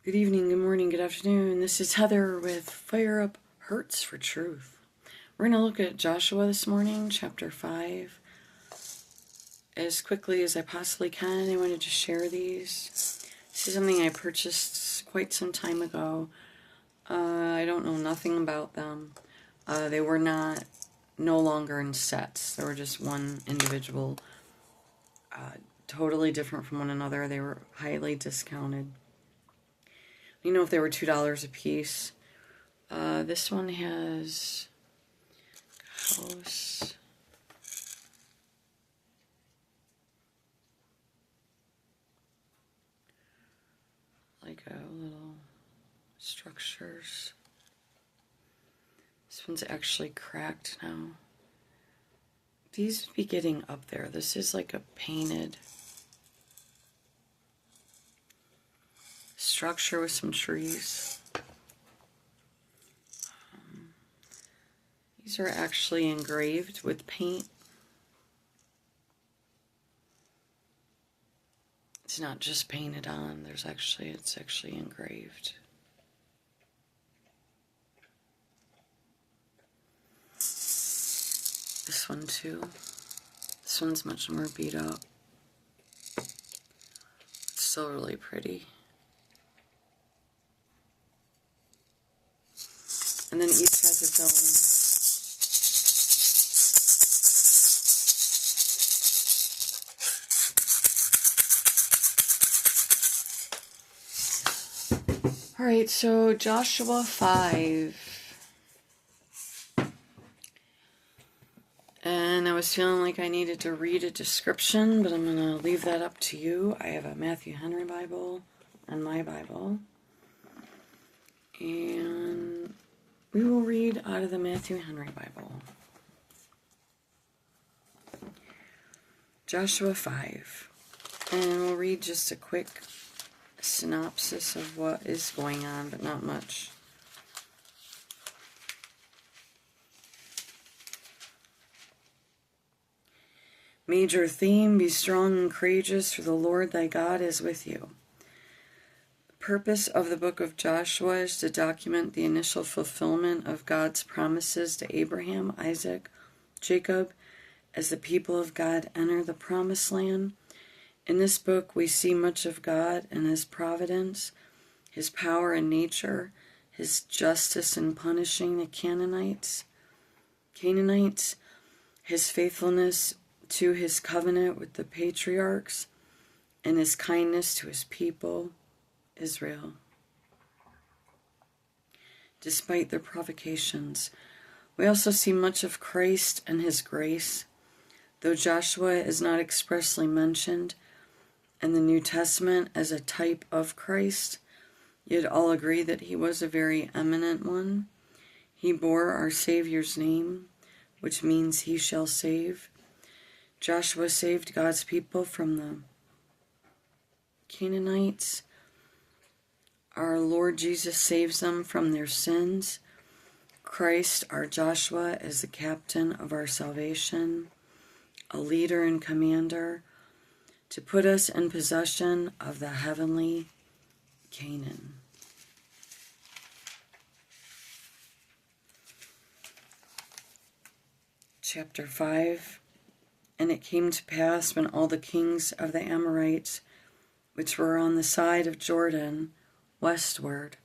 Good evening, good morning, good afternoon. This is Heather with Fire Up Hurts for Truth. We're going to look at Joshua this morning, chapter 5. As quickly as I possibly can, I wanted to share these. This is something I purchased quite some time ago. I don't know nothing about them. They were no longer in sets. They were just one individual, totally different from one another. They were highly discounted. You know, if they were $2 a piece. This one has house, like a little structures. This one's actually cracked now. These would be getting up there. This is like a painted structure with some trees. These are actually engraved with paint. It's not just painted on. It's actually engraved. This one too. This one's much more beat up. It's still really pretty. And then each has its own. Alright, so Joshua 5. And I was feeling like I needed to read a description, but I'm going to leave that up to you. I have a Matthew Henry Bible and my Bible. And we will read out of the Matthew Henry Bible. Joshua 5. And we'll read just a quick synopsis of what is going on, but not much. Major theme: be strong and courageous, for the Lord thy God is with you. The purpose of the book of Joshua is to document the initial fulfillment of God's promises to Abraham, Isaac, Jacob, as the people of God enter the promised land. In this book, we see much of God and His providence, His power in nature, His justice in punishing the Canaanites, His faithfulness to His covenant with the patriarchs, and His kindness to His people, Israel. Despite their provocations, we also see much of Christ and His grace. Though Joshua is not expressly mentioned in the New Testament as a type of Christ, you'd all agree that he was a very eminent one. He bore our Savior's name, which means he shall save. Joshua saved God's people from the Canaanites. Our Lord Jesus saves them from their sins. Christ, our Joshua, is the captain of our salvation, a leader and commander, to put us in possession of the heavenly Canaan. Chapter 5. And it came to pass, when all the kings of the Amorites, which were on the side of Jordan westward,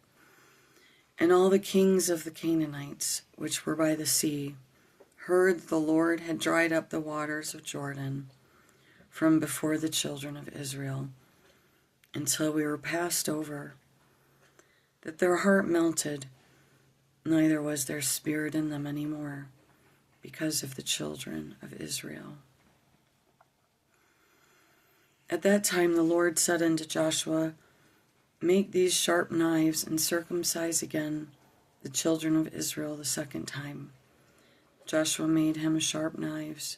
and all the kings of the Canaanites, which were by the sea, heard the Lord had dried up the waters of Jordan from before the children of Israel, until we were passed over, that their heart melted, neither was there spirit in them any more, because of the children of Israel. At that time the Lord said unto Joshua, make these sharp knives, and circumcise again the children of Israel the second time. Joshua made him sharp knives,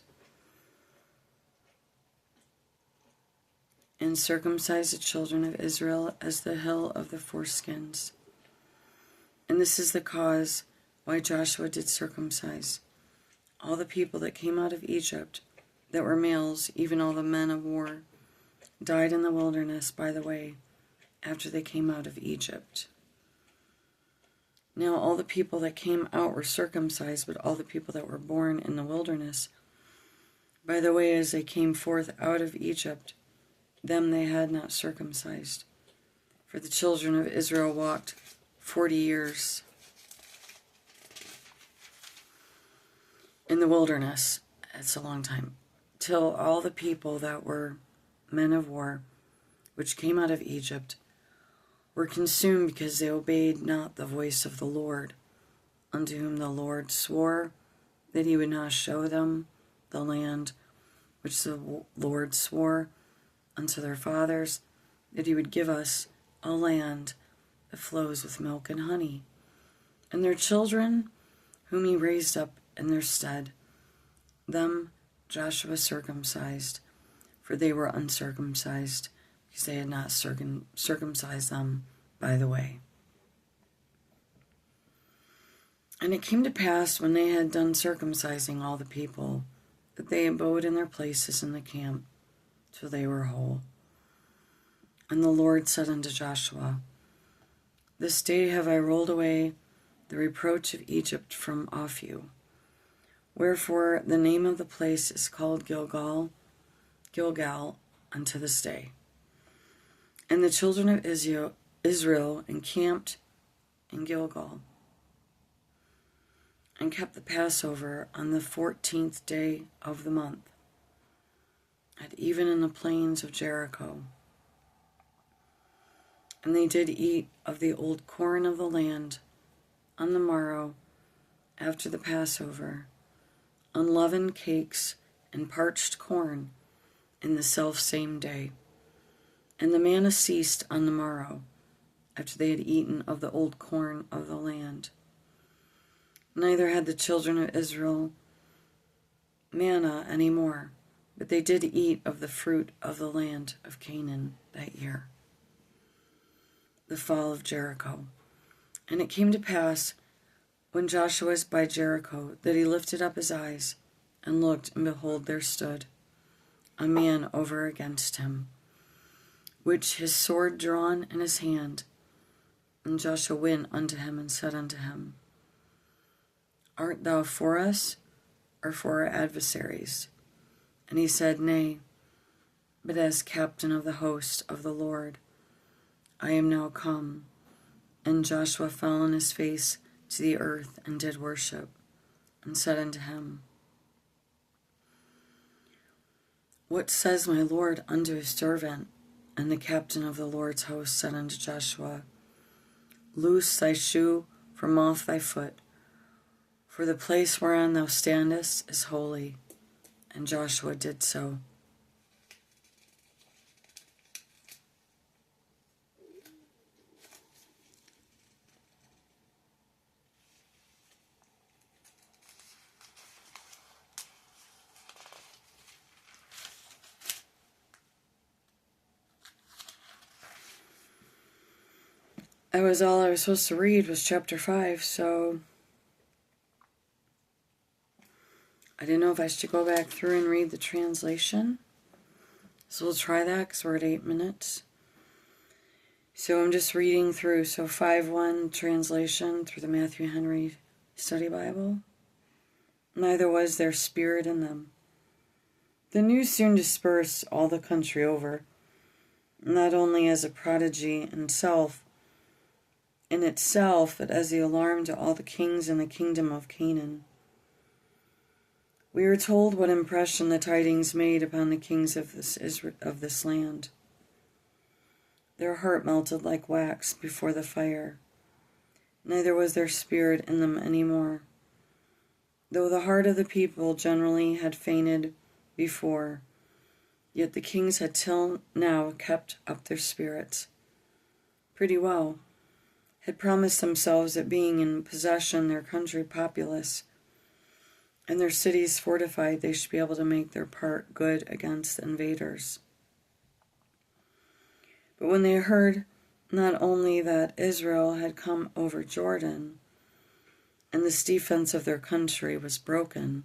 and circumcised the children of Israel as the hill of the foreskins. And this is the cause why Joshua did circumcise all the people that came out of Egypt, that were males, even all the men of war, died in the wilderness by the way, after they came out of Egypt. Now all the people that came out were circumcised, but all the people that were born in the wilderness, by the way, as they came forth out of Egypt, them they had not circumcised. For the children of Israel walked 40 years in the wilderness. That's a long time. Till all the people that were men of war, which came out of Egypt, were consumed because they obeyed not the voice of the Lord, unto whom the Lord swore that he would not show them the land which the Lord swore unto their fathers, that he would give us a land that flows with milk and honey. And their children, whom he raised up in their stead, them Joshua circumcised, for they were uncircumcised, because they had not circumcised them by the way. And it came to pass, when they had done circumcising all the people, that they abode in their places in the camp till they were whole. And the Lord said unto Joshua, This day have I rolled away the reproach of Egypt from off you. Wherefore the name of the place is called Gilgal unto this day. And the children of Israel encamped in Gilgal, and kept the Passover on the 14th day of the month, at even in the plains of Jericho. And they did eat of the old corn of the land on the morrow after the Passover, unleavened cakes and parched corn in the selfsame day. And the manna ceased on the morrow, after they had eaten of the old corn of the land. Neither had the children of Israel manna any more, but they did eat of the fruit of the land of Canaan that year. The fall of Jericho. And it came to pass, when Joshua was by Jericho, that he lifted up his eyes, and looked, and behold, there stood a man over against him, which his sword drawn in his hand. And Joshua went unto him, and said unto him, Art thou for us, or for our adversaries? And he said, Nay, but as captain of the host of the Lord, I am now come. And Joshua fell on his face to the earth, and did worship, and said unto him, What says my Lord unto his servant? And the captain of the Lord's host said unto Joshua, Loose thy shoe from off thy foot, for the place whereon thou standest is holy. And Joshua did so. All I was supposed to read was chapter 5, so I didn't know if I should go back through and read the translation. So we'll try that because we're at 8 minutes. So I'm just reading through. So 5:1 translation through the Matthew Henry Study Bible. Neither was there spirit in them. The news soon dispersed all the country over, not only as a prodigy in itself, but as the alarm to all the kings in the kingdom of Canaan. We are told what impression the tidings made upon the kings of this land. Their heart melted like wax before the fire. Neither was there spirit in them any more, though the heart of the people generally had fainted before. Yet the kings had till now kept up their spirits pretty well, had promised themselves that, being in possession their country populous and their cities fortified, they should be able to make their part good against the invaders. But when they heard not only that Israel had come over Jordan, and this defense of their country was broken,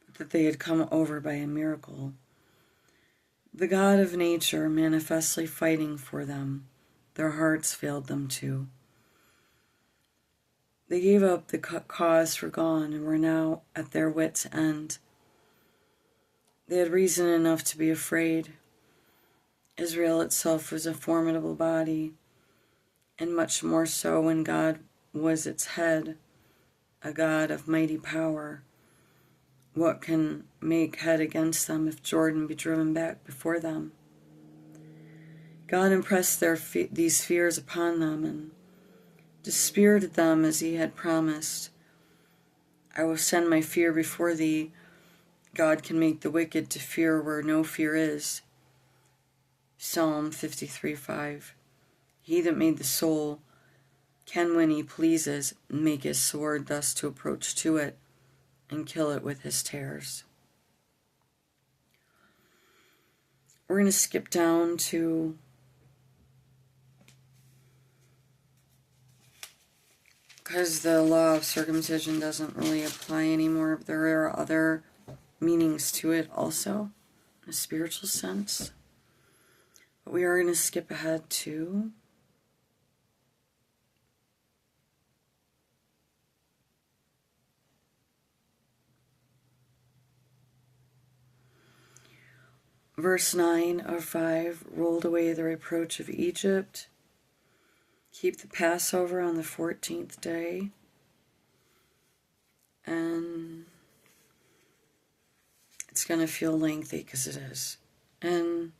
but that they had come over by a miracle, the God of nature manifestly fighting for them, their hearts failed them too. They gave up the cause for gone and were now at their wits' end. They had reason enough to be afraid. Israel itself was a formidable body, and much more so when God was its head, a God of mighty power. What can make head against them if Jordan be driven back before them? God impressed these fears upon them and dispirited them as he had promised. I will send my fear before thee. God can make the wicked to fear where no fear is. Psalm 53:5. He that made the soul can, when he pleases, make his sword thus to approach to it and kill it with his terrors. We're going to skip down to because the law of circumcision doesn't really apply anymore. There are other meanings to it also, in a spiritual sense. But we are going to skip ahead to verse 9 of 5, rolled away the reproach of Egypt. Keep the Passover on the 14th day. And it's going to feel lengthy because it is. And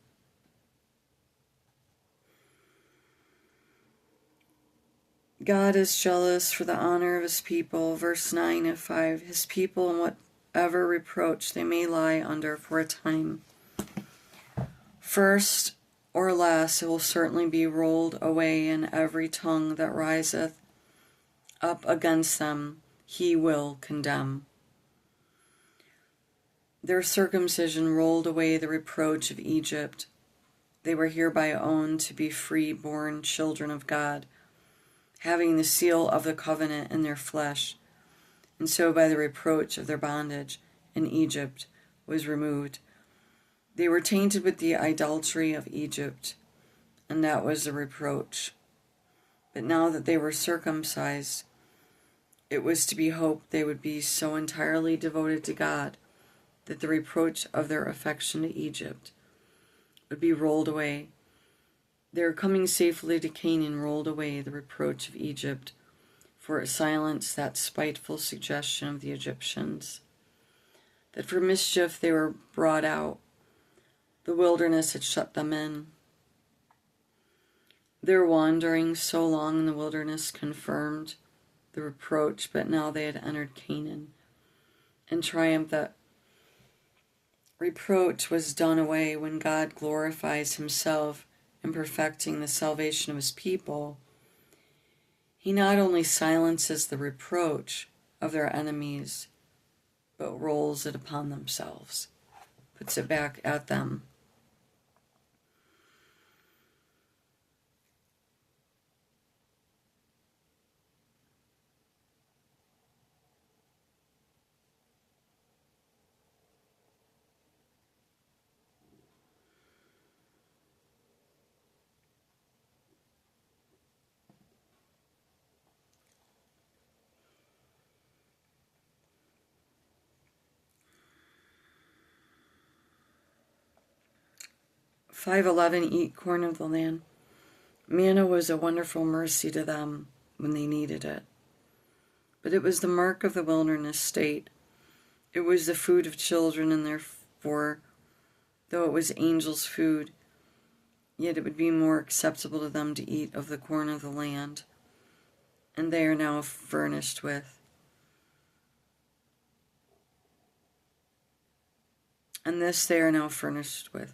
God is jealous for the honor of his people. Verse 9 of 5, his people in whatever reproach they may lie under for a time. First or last, it will certainly be rolled away, and every tongue that riseth up against them he will condemn. Their circumcision rolled away the reproach of Egypt. They were hereby owned to be free-born children of God, having the seal of the covenant in their flesh, and so by the reproach of their bondage in Egypt was removed. They were tainted with the idolatry of Egypt, and that was the reproach. But now that they were circumcised, it was to be hoped they would be so entirely devoted to God that the reproach of their affection to Egypt would be rolled away. Their coming safely to Canaan rolled away the reproach of Egypt, for it silenced that spiteful suggestion of the Egyptians, that for mischief they were brought out. The wilderness had shut them in. Their wandering so long in the wilderness confirmed the reproach, but now they had entered Canaan, and triumphed. That reproach was done away when God glorifies himself in perfecting the salvation of his people. He not only silences the reproach of their enemies, but rolls it upon themselves, puts it back at them. (5:11) Eat corn of the land. Manna was a wonderful mercy to them when they needed it. But it was the mark of the wilderness state. It was the food of children, and therefore, though it was angels' food, yet it would be more acceptable to them to eat of the corn of the land. And they are now furnished with. And this they are now furnished with.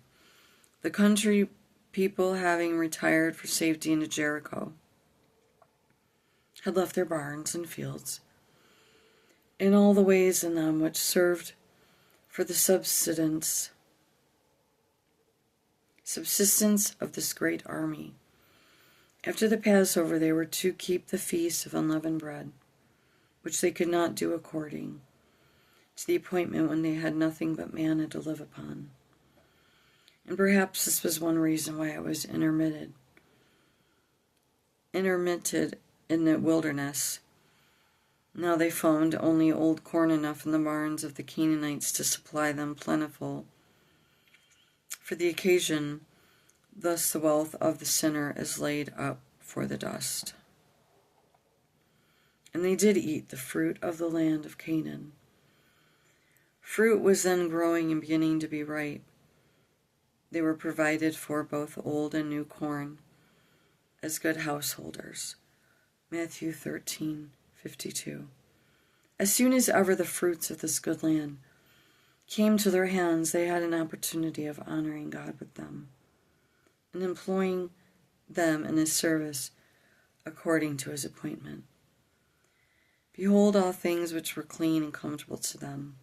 The country people, having retired for safety into Jericho, had left their barns and fields, and all the ways in them which served for the subsistence of this great army. After the Passover, they were to keep the feast of unleavened bread, which they could not do according to the appointment when they had nothing but manna to live upon. And perhaps this was one reason why it was intermitted. intermitted in the wilderness. Now they found only old corn enough in the barns of the Canaanites to supply them plentiful for the occasion. Thus the wealth of the sinner is laid up for the dust. And they did eat the fruit of the land of Canaan. Fruit was then growing and beginning to be ripe. They were provided for both old and new corn, as good householders. Matthew 13:52. As soon as ever the fruits of this good land came to their hands, they had an opportunity of honoring God with them and employing them in his service according to his appointment. Behold, all things which were clean and comfortable to them.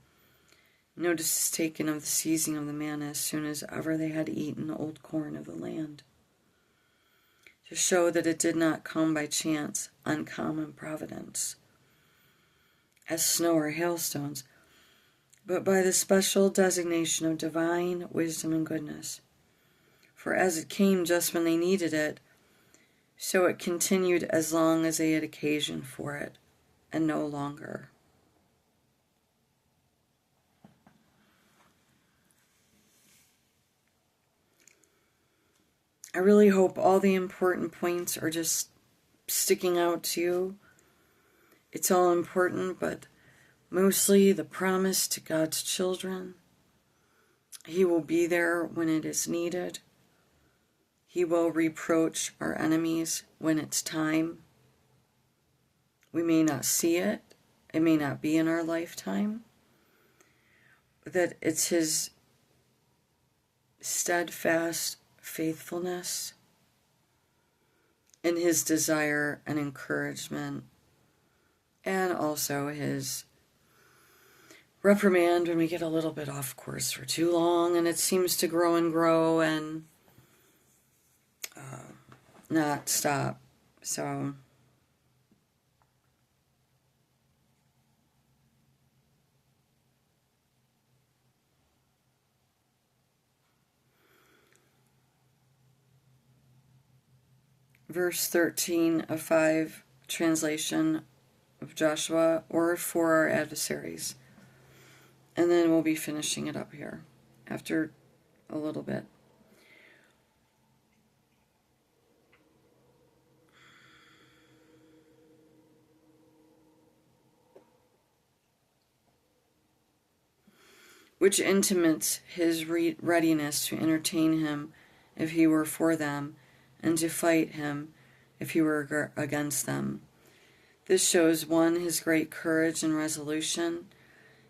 Notice is taken of the seizing of the manna as soon as ever they had eaten old corn of the land, to show that it did not come by chance, uncommon providence, as snow or hailstones, but by the special designation of divine wisdom and goodness. For as it came just when they needed it, so it continued as long as they had occasion for it, and no longer. I really hope all the important points are just sticking out to you. It's all important, but mostly the promise to God's children. He will be there when it is needed. He will reproach our enemies when it's time. We may not see it. It may not be in our lifetime. But that it's his steadfast faithfulness and his desire and encouragement, and also his reprimand when we get a little bit off course for too long and it seems to grow and grow and not stop. So verse 13 of 5 translation of Joshua, or for our adversaries. And then we'll be finishing it up here after a little bit. Which intimates his readiness to entertain him if he were for them, and to fight him if he were against them. This shows, 1, his great courage and resolution.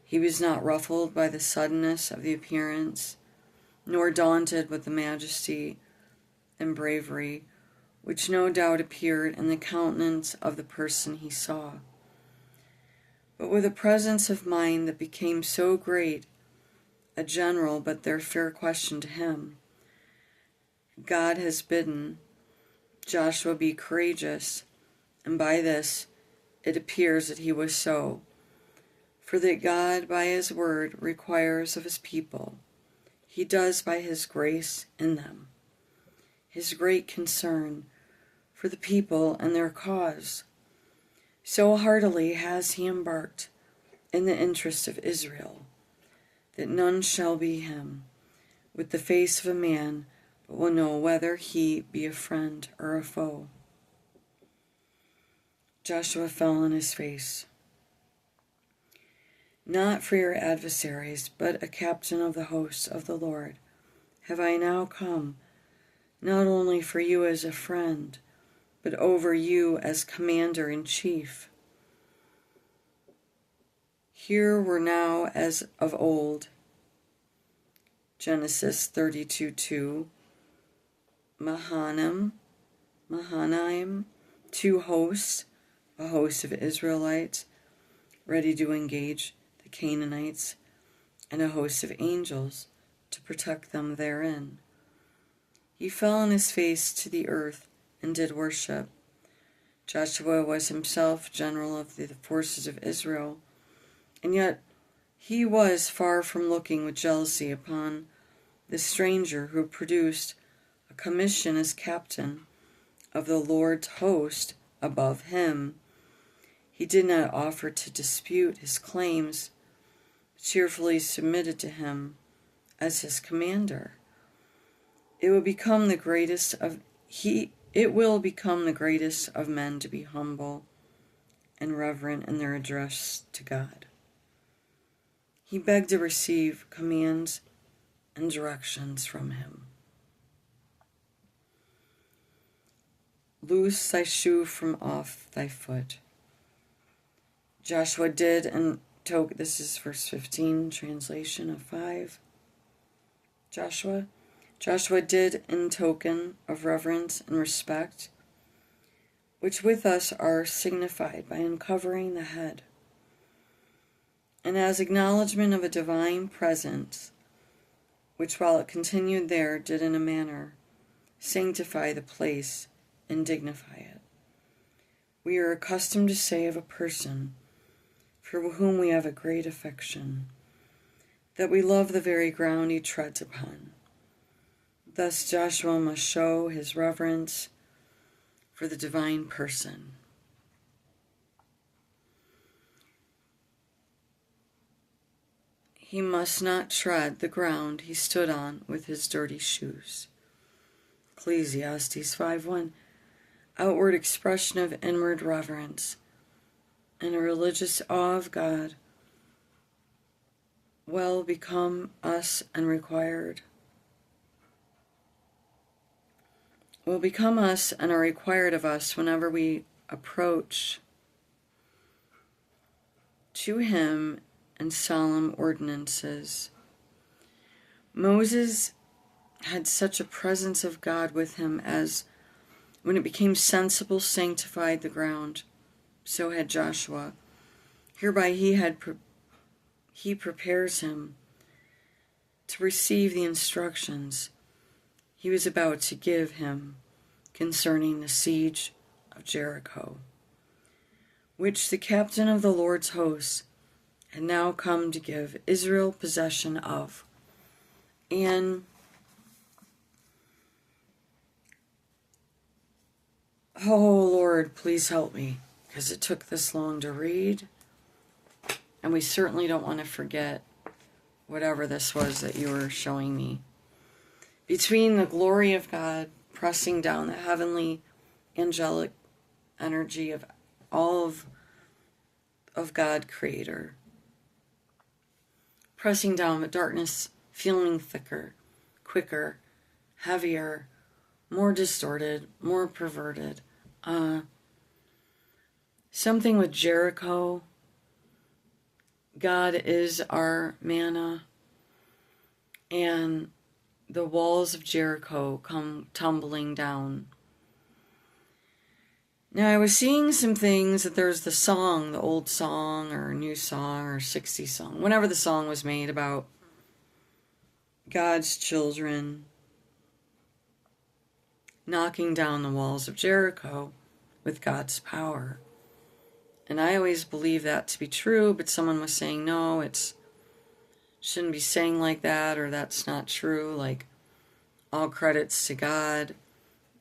He was not ruffled by the suddenness of the appearance, nor daunted with the majesty and bravery which no doubt appeared in the countenance of the person he saw, but with a presence of mind that became so great, a general but their fair question to him. God has bidden Joshua be courageous, and by this it appears that he was so. For that God by his word requires of his people, he does by his grace in them. His great concern for the people and their cause. So heartily has he embarked in the interest of Israel, that none shall be him with the face of a man, but will know whether he be a friend or a foe. Joshua fell on his face. Not for your adversaries, but a captain of the hosts of the Lord, have I now come, not only for you as a friend, but over you as commander-in-chief. Here were now as of old, Genesis 32:2, Mahanaim, 2 hosts, a host of Israelites, ready to engage the Canaanites, and a host of angels to protect them therein. He fell on his face to the earth and did worship. Joshua was himself general of the forces of Israel, and yet he was far from looking with jealousy upon the stranger who produced a commission as captain of the Lord's host above him. He did not offer to dispute his claims, but cheerfully submitted to him as his commander. It will become the greatest of men to be humble and reverent in their address to God. He begged to receive commands and directions from him. Loose thy shoe from off thy foot. Joshua did in token, this is verse 15, translation of 5. Joshua did in token of reverence and respect, which with us are signified by uncovering the head, and as acknowledgement of a divine presence, which while it continued there did in a manner sanctify the place and dignify it. We are accustomed to say of a person for whom we have a great affection, that we love the very ground he treads upon. Thus Joshua must show his reverence for the divine person. He must not tread the ground he stood on with his dirty shoes. Ecclesiastes 5:1. Outward expression of inward reverence and a religious awe of God will become us and required. Will become us and are required of us whenever we approach to him in solemn ordinances. Moses had such a presence of God with him as, when it became sensible, sanctified the ground. So had Joshua. Hereby he prepares him to receive the instructions he was about to give him concerning the siege of Jericho, which the captain of the Lord's hosts had now come to give Israel possession of. And oh Lord, please help me, because it took this long to read, and we certainly don't want to forget whatever this was that you were showing me. Between the glory of God pressing down the heavenly angelic energy of all of God Creator, pressing down, but darkness feeling thicker, quicker, heavier, more distorted, more perverted. Something with Jericho. God is our manna, and the walls of Jericho come tumbling down. Now, I was seeing some things that there's the song, the old song or new song or 60s song, whenever the song was made, about God's children knocking down the walls of Jericho with God's power. And I always believed that to be true, but someone was saying, no, it shouldn't be saying like that, or that's not true. Like, all credits to God,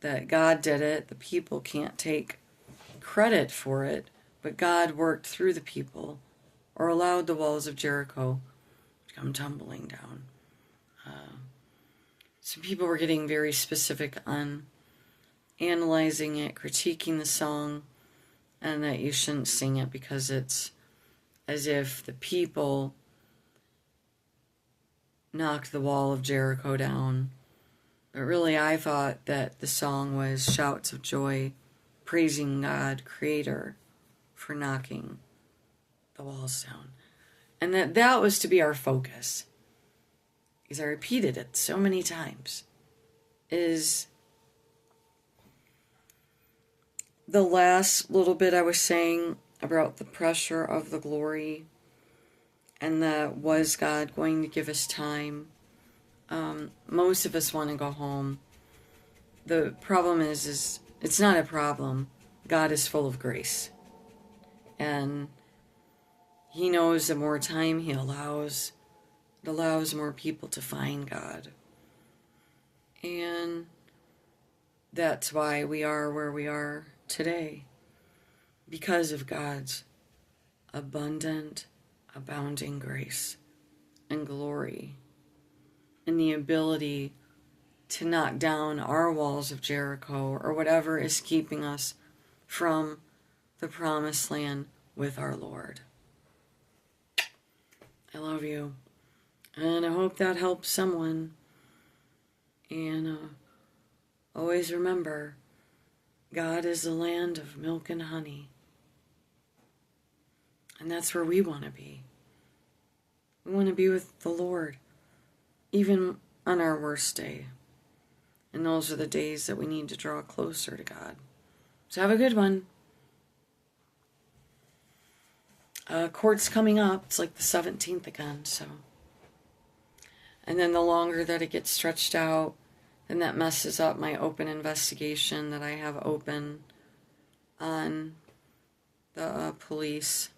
that God did it. The people can't take credit for it, but God worked through the people, or allowed the walls of Jericho to come tumbling down. Some people were getting very specific on analyzing it, critiquing the song, and that you shouldn't sing it because it's as if the people knocked the wall of Jericho down. But really, I thought that the song was shouts of joy, praising God, Creator, for knocking the walls down. And that was to be our focus. Because I repeated it so many times. Is the last little bit I was saying about the pressure of the glory, and that was God going to give us time. Most of us want to go home. The problem is it's not a problem. God is full of grace. And He knows the more time He allows, it allows more people to find God. And that's why we are where we are today. Because of God's abundant, abounding grace and glory, and the ability to knock down our walls of Jericho or whatever is keeping us from the promised land with our Lord. I love you, and I hope that helps someone. And always remember, God is the land of milk and honey. And that's where we want to be. We want to be with the Lord, even on our worst day. And those are the days that we need to draw closer to God. So have a good one. Court's coming up. It's like the 17th again, so. And then the longer that it gets stretched out, then that messes up my open investigation that I have open on the police.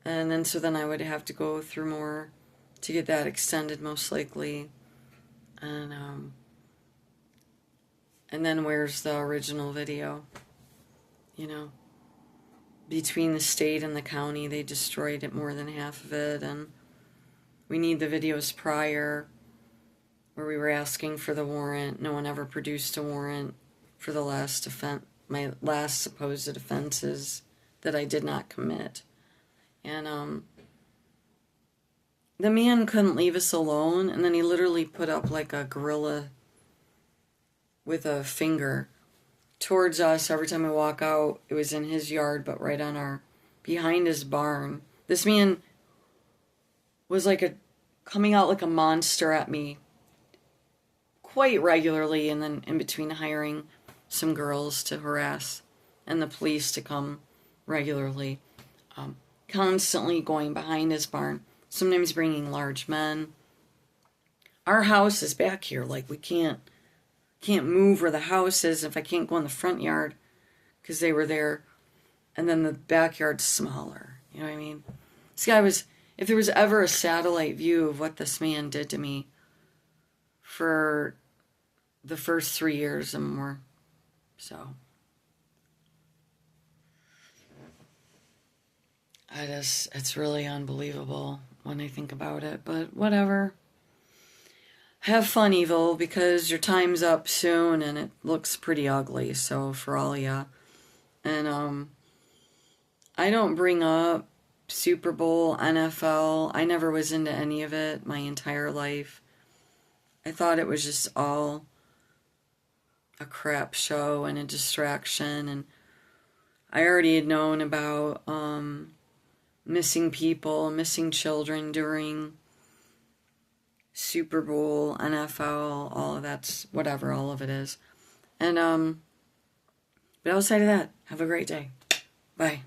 And then so then I would have to go through more to get that extended, most likely. And then where's the original video? You know, between the state and the county, they destroyed it, more than half of it, and we need the videos prior where we were asking for the warrant. No one ever produced a warrant for the last offense, my last supposed offenses that I did not commit. And the man couldn't leave us alone, and then he literally put up like a gorilla with a finger towards us every time we walk out. It was in his yard, but right on behind his barn. This man was coming out like a monster at me quite regularly, and then in between hiring some girls to harass and the police to come regularly. Constantly going behind his barn, sometimes bringing large men. Our house is back here, like we can't move where the house is if I can't go in the front yard because they were there, and then the backyard's smaller. You know what I mean? This guy was, if there was ever a satellite view of what this man did to me for the first 3 years and more. So it's really unbelievable when I think about it, but whatever. Have fun, Evil, because your time's up soon and it looks pretty ugly, so for all ya. And I don't bring up Super Bowl, NFL. I never was into any of it my entire life. I thought it was just all a crap show and a distraction, and I already had known about missing people, missing children during Super Bowl, NFL, all of that's whatever, all of it is. And but outside of that, have a great day. Bye.